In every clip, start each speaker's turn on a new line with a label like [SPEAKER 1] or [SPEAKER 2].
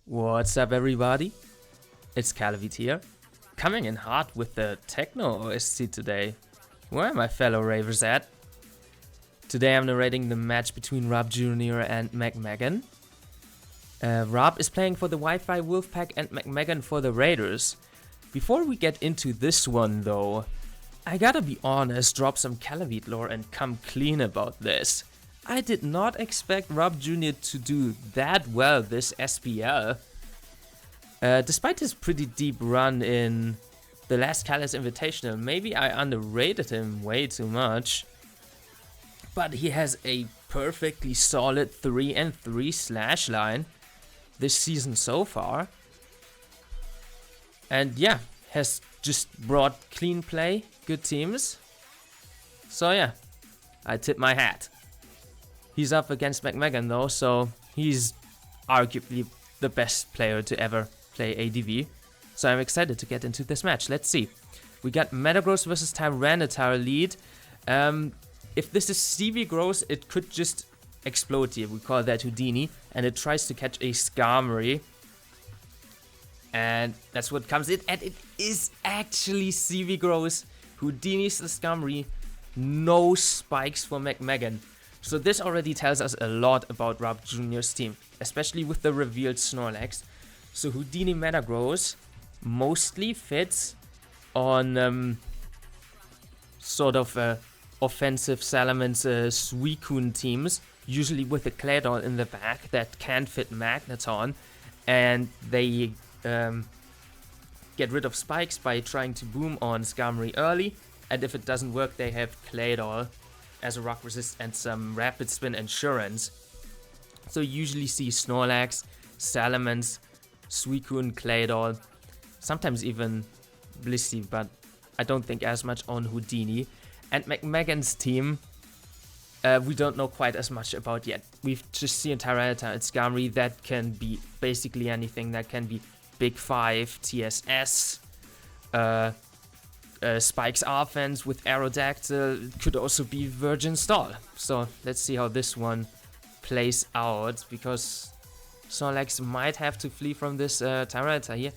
[SPEAKER 1] What's up, everybody? It's Kalaveet here, coming in hot with the Techno OST today. Where are my fellow ravers at? Today I'm narrating the match between RobJr and McMeghan. Rob is playing for the Wifi-Wolfpack and McMeghan for the Raiders. Before we get into this one though, I gotta be honest, drop some Kalaveet lore and come clean about this. I did not expect RobJr to do that well this SPL. Despite his pretty deep run in the last Kalas Invitational, maybe I underrated him way too much. But he has a perfectly solid 3-3 slash line this season so far. And yeah, has just brought clean play, good teams. So yeah, I tip my hat. He's up against McMeghan though, so he's arguably the best player to ever play ADV. So I'm excited to get into this match. Let's see. We got Metagross versus Tyranitar lead. If this is CV Gross, it could just explode here. We call that Houdini. And it tries to catch a Skarmory. And that's what comes in. And it is actually CV Gross. Houdini's the Skarmory. No spikes for McMeghan. So this already tells us a lot about RobJr's team, especially with the revealed Snorlax. So Houdini Metagross mostly fits on sort of offensive Salamence Suicune teams, usually with a Claydol in the back that can fit Magneton, and they get rid of spikes by trying to boom on Skarmory early, and if it doesn't work they have Claydol as a rock resist and some rapid spin insurance. So you usually see Snorlax, Salamence, Suicune, Claydol, sometimes even Blissey, but I don't think as much on Houdini. And McMeghan's team, we don't know quite as much about yet. We've just seen Tyranitar and Skarmory that can be basically anything. That can be Big 5, TSS, Spike's offense with Aerodactyl. It could also be Virgin Stall. So let's see how this one plays out, because Snorlax might have to flee from this Tyranitar here.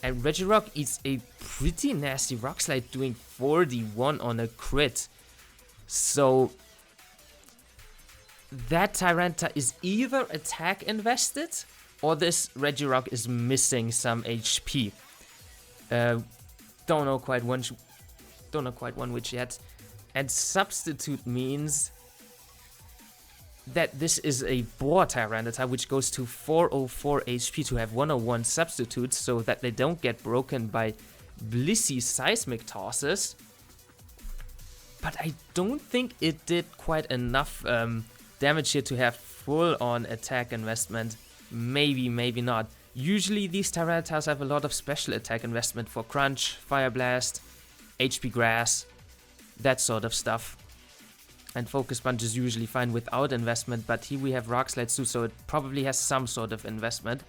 [SPEAKER 1] And Regirock eats a pretty nasty Rock Slide, doing 41 on a crit. So that Tyranitar is either attack invested or this Regirock is missing some HP. Don't know quite one which yet. And substitute means that this is a Boar Tyranitar, which goes to 404 HP to have 101 substitutes, so that they don't get broken by Blissey Seismic Tosses. But I don't think it did quite enough damage here to have full on attack investment. Maybe, maybe not. Usually these Tyranitars have a lot of special attack investment for Crunch, Fire Blast, HP Grass, that sort of stuff. And Focus Punch is usually fine without investment, but here we have Rock Slide too, so it probably has some sort of investment.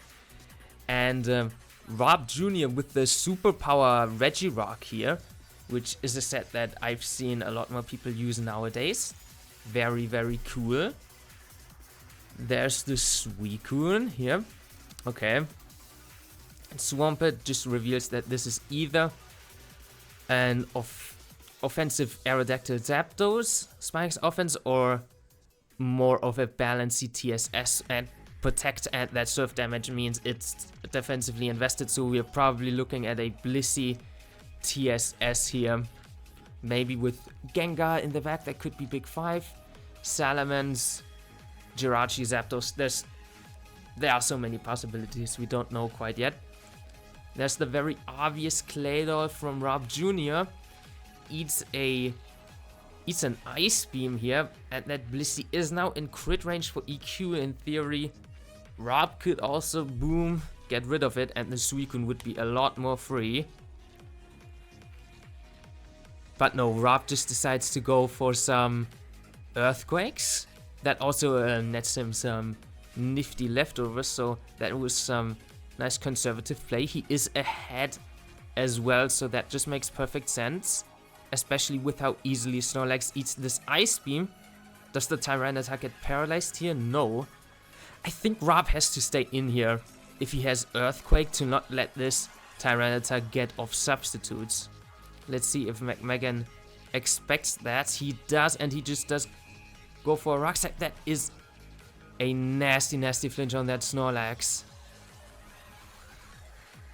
[SPEAKER 1] And RobJr with the Superpower Regirock here, which is a set that I've seen a lot more people use nowadays. Very, very cool. There's the Suicune here. Okay. And Swampert just reveals that this is either an offensive Aerodactyl Zapdos Spikes offense or more of a balancey TSS and protect, and that surf damage means it's defensively invested, so we're probably looking at a Blissey TSS here. Maybe with Gengar in the back, that could be Big 5. Salamence, Jirachi, Zapdos, there are so many possibilities we don't know quite yet. There's the very obvious Claydol from RobJr. Eats an Ice Beam here, and that Blissey is now in crit range for EQ in theory. Rob could also boom, get rid of it, and the Suicune would be a lot more free. But no, Rob just decides to go for some Earthquakes. That also nets him some nifty leftovers, so that was some nice conservative play. He is ahead as well, so that just makes perfect sense. Especially with how easily Snorlax eats this Ice Beam. Does the Tyranitar get paralyzed here? No. I think Rob has to stay in here. if he has Earthquake, to not let this Tyranitar get off substitutes. Let's see if McMeghan expects that. He does, and he just does go for a Rock Slide. That is a nasty, nasty flinch on that Snorlax.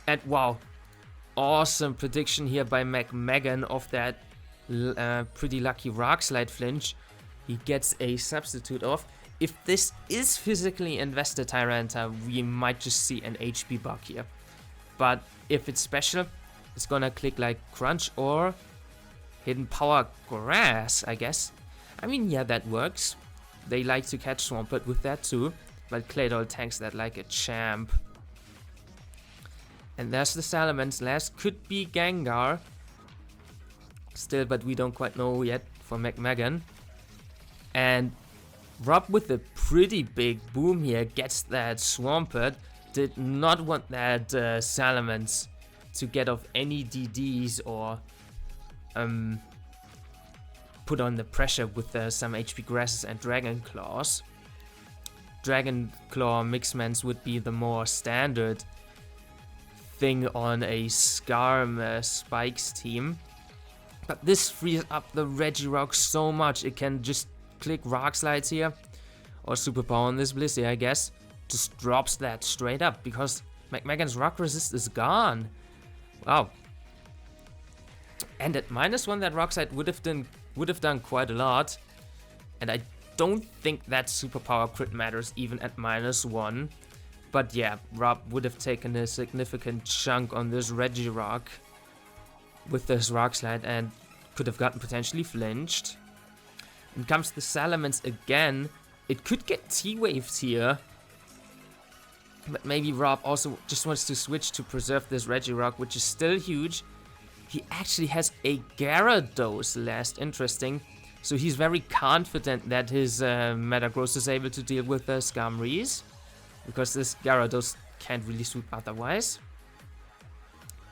[SPEAKER 1] And wow, awesome prediction here by McMeghan of that pretty lucky Rock Slide flinch. He gets a substitute off. If this is physically invested Tyranitar, we might just see an HP bug here. But if it's special, it's gonna click like Crunch or Hidden Power Grass, I guess. I mean, yeah, that works. They like to catch Swampert with that too, but Claydol tanks that like a champ. And there's the Salamence. Last could be Gengar. Still, but we don't quite know yet for McMeghan. And Rob with a pretty big boom here gets that Swampert. Did not want that Salamence to get off any DDs or put on the pressure with some HP Grasses and Dragon Claws. Dragon Claw Mixmans would be the more standard thing on a Spikes team. But this frees up the Regirock so much. It can just click Rock Slides here, or Superpower on this Blissey, I guess. Just drops that straight up because McMeghan's Rock Resist is gone. Wow. And at -1, that Rock Slide would have done quite a lot. And I don't think that Superpower crit matters even at -1. But yeah, Rob would have taken a significant chunk on this Regirock with this Rock Slide and could have gotten potentially flinched. And comes the Salamence again. It could get T-Waved here. But maybe Rob also just wants to switch to preserve this Regirock, which is still huge. He actually has a Gyarados last, interesting. So he's very confident that his Metagross is able to deal with the Skarmories, because this Gyarados can't really sweep otherwise.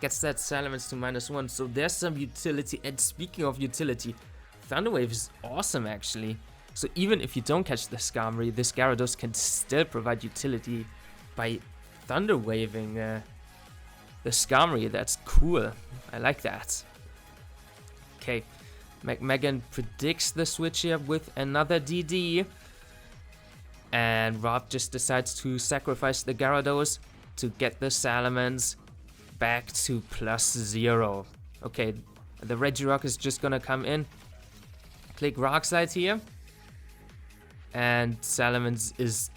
[SPEAKER 1] Gets that Salamence to -1, so there's some utility. And speaking of utility, Thunder Wave is awesome actually. So even if you don't catch the Skarmory, this Gyarados can still provide utility by Thunder Waving the Skarmory. That's cool. I like that. Okay, McMeghan predicts the switch here with another DD. And Rob just decides to sacrifice the Gyarados to get the Salamence back to +0. Okay, the Regirock is just gonna come in. Click Rock Slide here. And Salamence is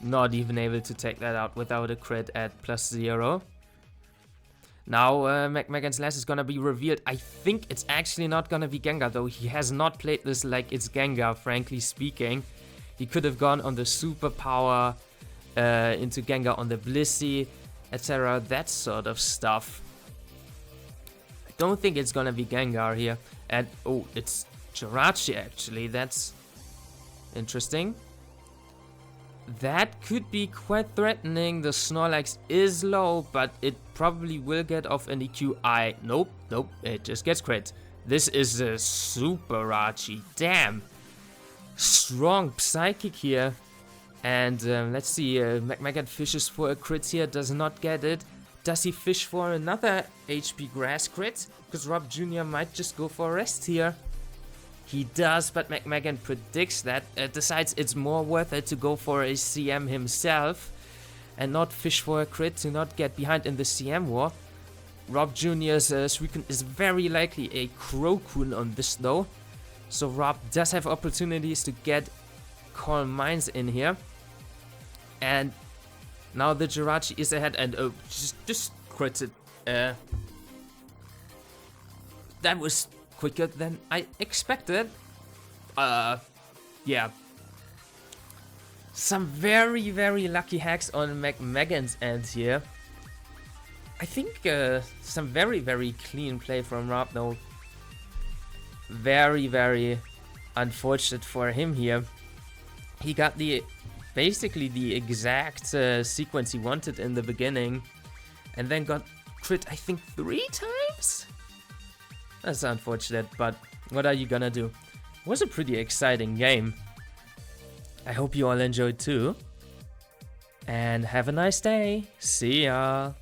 [SPEAKER 1] not even able to take that out without a crit at +0. Now McMeghan's last is gonna be revealed. I think it's actually not gonna be Gengar though. He has not played this like it's Gengar, frankly speaking. He could have gone on the Superpower into Gengar on the Blissey, etc. That sort of stuff. I don't think it's gonna be Gengar here. And oh, it's Jirachi actually. That's interesting. That could be quite threatening. The Snorlax is low, but it probably will get off an EQ. Nope, it just gets crit. This is a Superachi. Damn. Strong Psychic here. And let's see, McMeghan fishes for a crit here, does not get it. Does he fish for another HP Grass crit? Because RobJr might just go for a rest here. He does, but McMeghan predicts that, decides it's more worth it to go for a CM himself and not fish for a crit to not get behind in the CM war. RobJr's Suicune is very likely a Crokun on this though. So Rob does have opportunities to get Calm Minds in here. And now the Jirachi is ahead and just critted. That was quicker than I expected. Yeah. Some very, very lucky hacks on McMeghan's end here. I think some very, very clean play from Rob though. Very, very unfortunate for him here. He got basically the exact sequence he wanted in the beginning, and then got crit, I think, 3 times? That's unfortunate, but what are you gonna do? It was a pretty exciting game. I hope you all enjoyed too. And have a nice day. See ya.